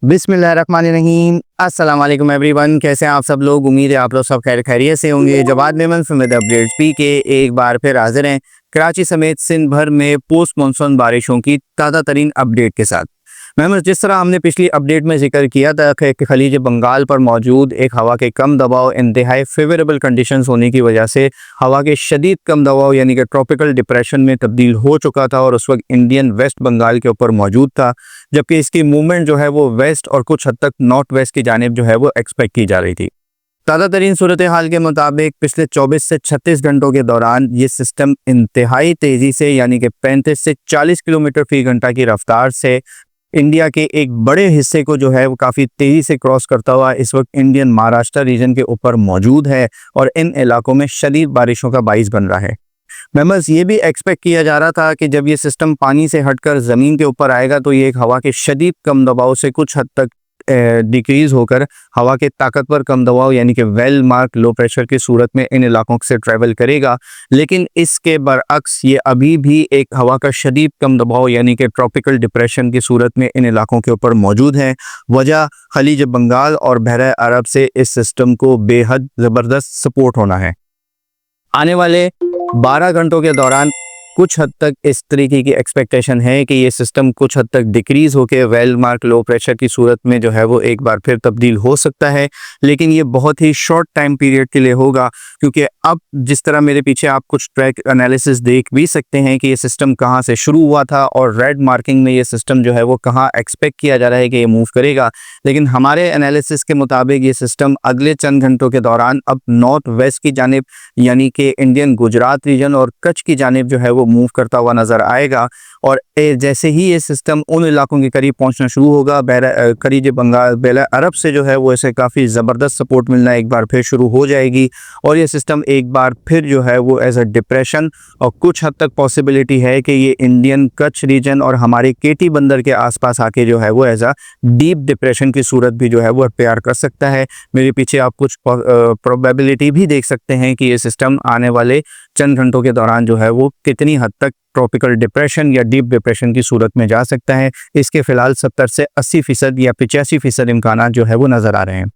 बिस्मिल्लाहिर्रहमानिर्रहीम। अस्सलाम वालेकुम एवरीवन, कैसे हैं आप सब लोग। उम्मीद है आप लोग सब खैर खैरियत से होंगे। Jawad Memon from Updates P K एक बार फिर हाजिर हैं कराची समेत सिंध भर में पोस्ट मानसून बारिशों की ताज़ा तरीन अपडेट के साथ। मेमन, जिस तरह हमने पिछली अपडेट में जिक्र किया था कि खलीज बंगाल पर मौजूद एक हवा के कम दबाव इंतहाई फेवरेबल कंडीशंस होने की वजह से हवा के शदीद कम दबाव यानी कि ट्रॉपिकल डिप्रेशन में तब्दील हो चुका था और उस वक्त इंडियन वेस्ट बंगाल के ऊपर मौजूद था, जबकि इसकी मूवमेंट जो है वो वेस्ट और कुछ हद तक नॉर्थ वेस्ट की जानिब जो है वो एक्सपेक्ट की जा रही थी। ताज़ा तरीन सूरत हाल के मुताबिक पिछले 24 से 36 घंटों के दौरान ये सिस्टम इंतहाई तेज़ी से यानी कि 35 से 40 किलोमीटर फी घंटा की रफ्तार से इंडिया के एक बड़े हिस्से को जो है वो काफ़ी तेज़ी से क्रॉस करता हुआ इस वक्त इंडियन महाराष्ट्र रीजन के ऊपर मौजूद है और इन इलाकों में शदीद बारिशों का बाइस बन रहा है। मेंबर्स, ये भी एक्सपेक्ट किया जा रहा था कि जब ये सिस्टम पानी से हटकर ज़मीन के ऊपर आएगा तो ये एक हवा के शदीद कम दबाव से कुछ हद तक डिक्रीज़ होकर हवा के ताकतवर कम दबाव यानी कि वेल मार्क लो प्रेशर की सूरत में इन इलाकों से ट्रैवल करेगा। लेकिन इसके बरअक्स ये अभी भी एक हवा का शदीद कम दबाव यानी कि ट्रॉपिकल डिप्रेशन की सूरत में इन इलाकों के ऊपर मौजूद है। वजह खलीज बंगाल और बहरा अरब से इस सिस्टम को बेहद ज़बरदस्त सपोर्ट होना है। आने वाले 12 घंटों के दौरान कुछ हद तक इस तरीके की एक्सपेक्टेशन है कि ये सिस्टम कुछ हद तक डिक्रीज़ होकर वेल मार्क लो प्रेशर की सूरत में जो है वो एक बार फिर तब्दील हो सकता है, लेकिन ये बहुत ही शॉर्ट टाइम पीरियड के लिए होगा, क्योंकि अब जिस तरह मेरे पीछे आप कुछ ट्रैक एनालिसिस देख भी सकते हैं कि ये सिस्टम कहाँ से शुरू हुआ था और रेड मार्किंग में ये सिस्टम जो है वो कहाँ एक्सपेक्ट किया जा रहा है कि ये मूव करेगा। लेकिन हमारे एनालिसिस के मुताबिक ये सिस्टम अगले चंद घंटों के दौरान अब नॉर्थ वेस्ट की जानिब यानी कि इंडियन गुजरात रीजन और कच्छ की जानिब जो है वो मूव करता हुआ नजर आएगा। और जैसे ही ये सिस्टम उन इलाकों के करीब पहुंचना शुरू होगा, खलीज बंगाल बहरा अरब से जो है वो इसे काफ़ी ज़बरदस्त सपोर्ट मिलना एक बार फिर शुरू हो जाएगी और ये सिस्टम एक बार फिर जो है वो एज अ डिप्रेशन और कुछ हद तक पॉसिबिलिटी है कि ये इंडियन कच्छ रीजन और हमारे केटी बंदर के आसपास आके जो है वो एज अ डीप डिप्रेशन की सूरत भी जो है वो तैयार कर सकता है। मेरे पीछे आप कुछ प्रोबेबिलिटी भी देख सकते हैं कि ये सिस्टम आने वाले चंद घंटों के दौरान जो है वो कितनी हद तक ट्रॉपिकल डिप्रेशन या डीप डिप्रेशन की सूरत में जा सकता है। इसके फिलहाल 70 से 80% या 85% इम्कान जो है वो नजर आ रहे हैं।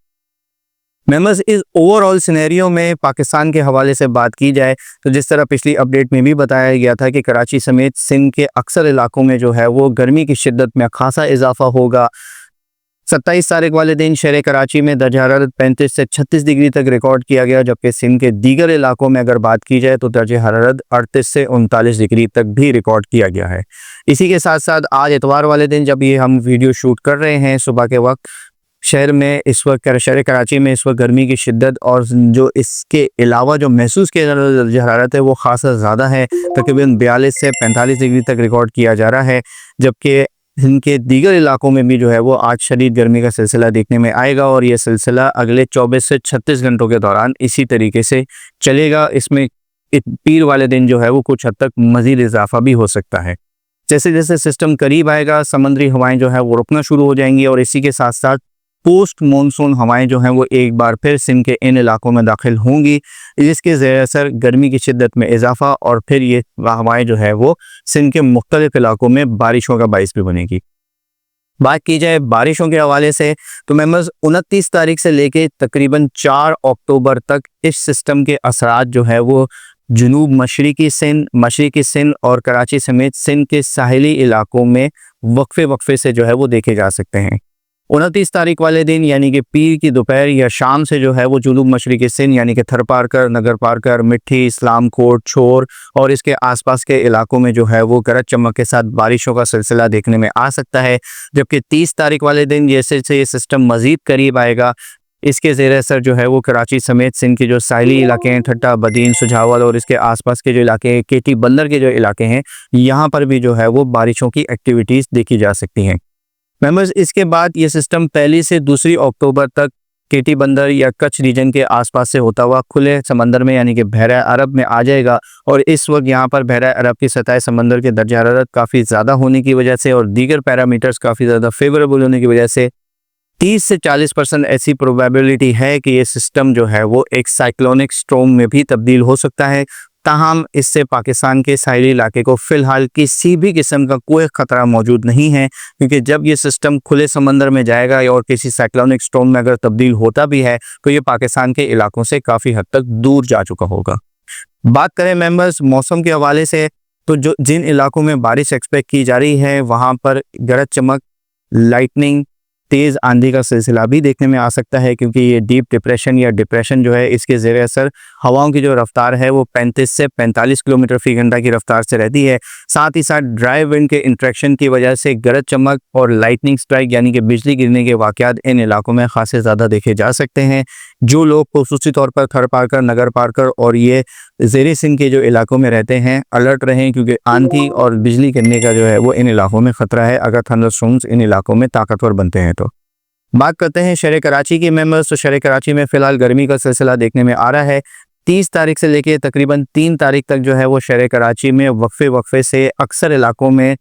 मेंबर्स, इस ओवरऑल सिनेरियो में पाकिस्तान के हवाले से बात की जाए तो जिस तरह पिछली अपडेट में भी बताया गया था कि कराची समेत सिंध के अक्सर इलाकों में जो है वो गर्मी की शिद्दत में खासा इजाफा होगा। 27 तारीख वाले दिन शहर कराची में दर्जा हरारत 35 से 36 डिग्री तक रिकॉर्ड किया गया, जबकि सिंध के दीगर इलाकों में अगर बात की जाए तो दर्जा हरारत 38 से 39 डिग्री तक भी रिकॉर्ड किया गया है। इसी के साथ साथ आज इतवार वाले दिन जब ये हम वीडियो शूट कर रहे हैं सुबह के वक्त, शहर में इस वक्त शहर कराची में इस वक्त गर्मी की शिद्दत और जो इसके अलावा जो महसूस किया जा रहा दर्जा हरारत है वो खासा ज़्यादा है, तकरीबन 42 से 45 डिग्री तक रिकॉर्ड किया जा रहा है। जबकि इनके दीगर इलाकों में भी जो है वो आज शदीद गर्मी का सिलसिला देखने में आएगा और ये सिलसिला अगले 24 से 36 घंटों के दौरान इसी तरीके से चलेगा। इसमें पीर वाले दिन जो है वो कुछ हद तक मज़ीद इजाफा भी हो सकता है। जैसे जैसे सिस्टम करीब आएगा समुद्री हवाएं जो है वो रुकना शुरू हो जाएंगी और इसी के साथ साथ पोस्ट मानसून हवाएं जो हैं वो एक बार फिर सिंध के इन इलाकों में दाखिल होंगी, जिसके ज़ेर असर गर्मी की शिद्दत में इजाफा और फिर ये हवाएं जो है वो सिंध के मुख्तलिफ इलाकों में बारिशों का बाइस भी बनेगी। बात की जाए बारिशों के हवाले से तो मेंबर्स, 29 तारीख से लेके तकरीबन 4 अक्टूबर तक इस सिस्टम के असरात जो है वो जनूब मशरकी सिंध और कराची समेत सिंध के साहिली इलाकों में वक्फे से जो है वो देखे जा सकते हैं। 29 तारीख वाले दिन यानी कि पीर की दोपहर या शाम से जो है वो जनूब मशरकी सिंध यानी कि थर पारकर, नगर पारकर, मिट्टी, इस्लाम कोट, छोर और इसके आसपास के इलाकों में जो है वो गरज चमक के साथ बारिशों का सिलसिला देखने में आ सकता है। जबकि 30 तारीख वाले दिन जैसे से ये सिस्टम मज़ीद करीब आएगा, इसके ज़ेर असर जो है वो कराची समेत सिंध के जो साहिली इलाके हैं, ठट्टा, बदीन, सुझावल और इसके आसपास के जो इलाके हैं, केटी बंदर के जो इलाके हैं, यहाँ पर भी जो है वो बारिशों की एक्टिविटीज़ देखी जा सकती हैं। मेंबर्स, इसके बाद ये सिस्टम 1 से 2 अक्टूबर तक केटी बंदर या कच्छ रीजन के आसपास से होता हुआ खुले समंदर में यानी कि बहरा अरब में आ जाएगा और इस वक्त यहाँ पर बहरा अरब की सतह समंदर के दर्जा हरारत काफ़ी ज़्यादा होने की वजह से और दीगर पैरामीटर्स काफ़ी ज़्यादा फेवरेबल होने की वजह से 30 से 40% ऐसी प्रोबेबिलिटी है कि ये सिस्टम जो है वो एक साइक्लोनिक स्टॉर्म में भी तब्दील हो सकता है। ताहम इससे पाकिस्तान के साहिली इलाके को फ़िलहाल किसी भी किस्म का कोई ख़तरा मौजूद नहीं है, क्योंकि जब ये सिस्टम खुले समंदर में जाएगा और किसी साइक्लोनिक स्टॉर्म में अगर तब्दील होता भी है तो ये पाकिस्तान के इलाकों से काफ़ी हद तक दूर जा चुका होगा। बात करें मेंबर्स मौसम के हवाले से, तो जो जिन इलाकों में बारिश एक्सपेक्ट की जा रही है वहाँ पर गरज चमक, लाइटनिंग, तेज़ आंधी का सिलसिला भी देखने में आ सकता है, क्योंकि ये डीप डिप्रेशन या डिप्रेशन जो है इसके ज़ेर असर हवाओं की जो रफ्तार है वो 35 से 45 किलोमीटर फ़ी घंटा की रफ्तार से रहती है। साथ ही साथ ड्राई विंड के इंट्रैक्शन की वजह से गरज चमक और लाइटनिंग स्ट्राइक यानी कि बिजली गिरने के वाक़यात इन इलाकों में खासे ज़्यादा देखे जा सकते हैं। जो लोग खुसूसी तौर पर थर पारकर, नगर पारकर और ये ज़ेर सिंध के जो इलाकों में रहते हैं अलर्ट रहें, क्योंकि आंधी और बिजली गिरने का जो है वो इन इलाकों में ख़तरा है अगर थंडरस्टॉर्म्स इन इलाकों में ताकतवर बनते हैं तो। बात करते हैं शहर कराची के मेंबर्स, तो शहर कराची में फ़िलहाल गर्मी का सिलसिला देखने में आ रहा है। 30 तारीख से लेके तकरीबन 3 तारीख तक जो है वो शहर कराची में वक्फे से अक्सर इलाकों में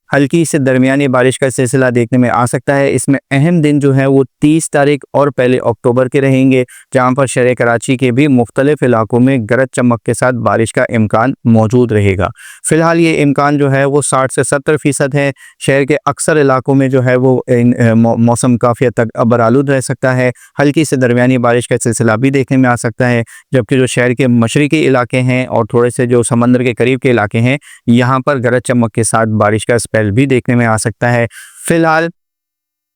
हल्की से दरमियानी बारिश का सिलसिला देखने में आ सकता है। इसमें अहम दिन जो है वो 30 तारीख और पहले अक्टूबर के रहेंगे, जहां पर शहर कराची के भी मुख्तलिफ इलाकों में गरज चमक के साथ बारिश का इम्कान मौजूद रहेगा। फ़िलहाल ये इम्कान जो है वो 60 से 70% है। शहर के अक्सर इलाकों में जो है वो मौसम काफ़ी हद तक अबरालूद रह सकता है। हल्की से दरमियानी बारिश का सिलसिला भी देखने में आ सकता है, जबकि जो शहर के मशरक़ी इलाके हैं और थोड़े से जो समंदर के करीब के इलाके हैं यहाँ पर गरज चमक के साथ बारिश का स्पेल भी देखने में आ सकता है। फिलहाल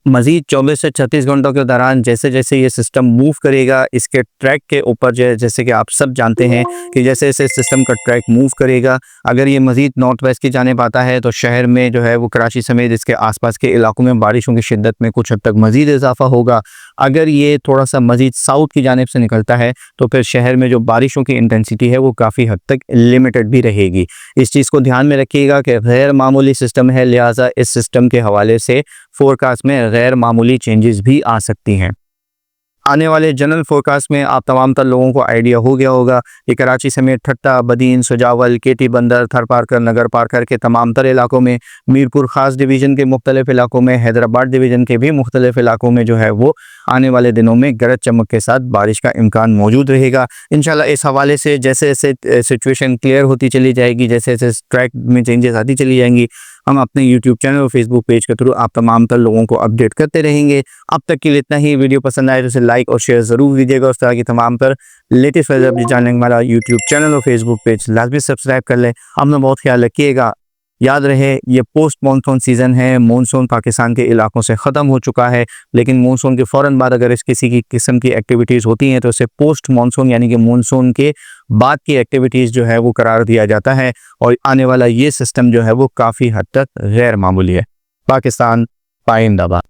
मजीद 24 से 36 घंटों के दौरान जैसे जैसे ये सिस्टम मूव करेगा, इसके ट्रैक के ऊपर जैसे कि आप सब जानते हैं कि जैसे जैसे सिस्टम का ट्रैक मूव करेगा, अगर ये मजीद नॉर्थ वेस्ट की जानिब आता है तो शहर में जो है वो कराची समेत इसके आसपास के इलाकों में बारिशों की शिद्दत में कुछ हद तक मजीद इजाफा होगा। अगर ये थोड़ा सा मजीद साउथ की जानिब से निकलता है तो फिर शहर में जो बारिशों की इंटेंसिटी है वो काफ़ी हद तक लिमिटेड भी रहेगी। इस चीज़ को ध्यान में रखिएगा कि गैर मामूली सिस्टम है, लिहाजा इस सिस्टम के हवाले से फोरकास्ट में गैर मामूली चेंजेस भी आ सकती हैं। आने वाले जनरल फोरकास्ट में आप तमाम तर लोगों को आइडिया हो गया होगा कि कराची समेत ठट्टा, बदीन, सुजावल, केटी बंदर, थर पारकर, नगर पारकर के तमाम तर इलाकों में, मीरपुर ख़ास डिवीज़न के मुख्तलिफ इलाकों में, हैदराबाद डिवीज़न के भी मुख्तलिफ इलाकों में जो है वो आने वाले दिनों में गरज चमक के साथ बारिश का इम्कान मौजूद रहेगा। इंशाल्लाह इस हवाले से जैसे जैसे सिचुएशन क्लियर होती चली जाएगी, जैसे जैसे ट्रैक में चेंजेस आती चली जाएंगी, हम अपने यूट्यूब चैनल और फेसबुक पेज के थ्रू आप तमाम तर लोगों को अपडेट करते रहेंगे। अब तक के लिए इतना ही। वीडियो पसंद आए तो इसे लाइक और शेयर ज़रूर कीजिएगा। उस तरह की तमाम तर लेटेस्ट वेदर जानने हमारा यूट्यूब चैनल और फेसबुक पेज लाजमी सब्सक्राइब कर लें। अपना बहुत ख्याल रखिएगा। याद रहे ये पोस्ट मानसून सीज़न है, मानसून पाकिस्तान के इलाकों से ख़त्म हो चुका है, लेकिन मानसून के फ़ौरन बाद अगर इस किसी की किस्म की एक्टिविटीज़ होती हैं तो इसे पोस्ट मानसून यानी कि मानसून के बाद की एक्टिविटीज़ जो है वो करार दिया जाता है। और आने वाला ये सिस्टम जो है वो काफ़ी हद तक गैर मामूली है। पाकिस्तान पाइंदाबाद।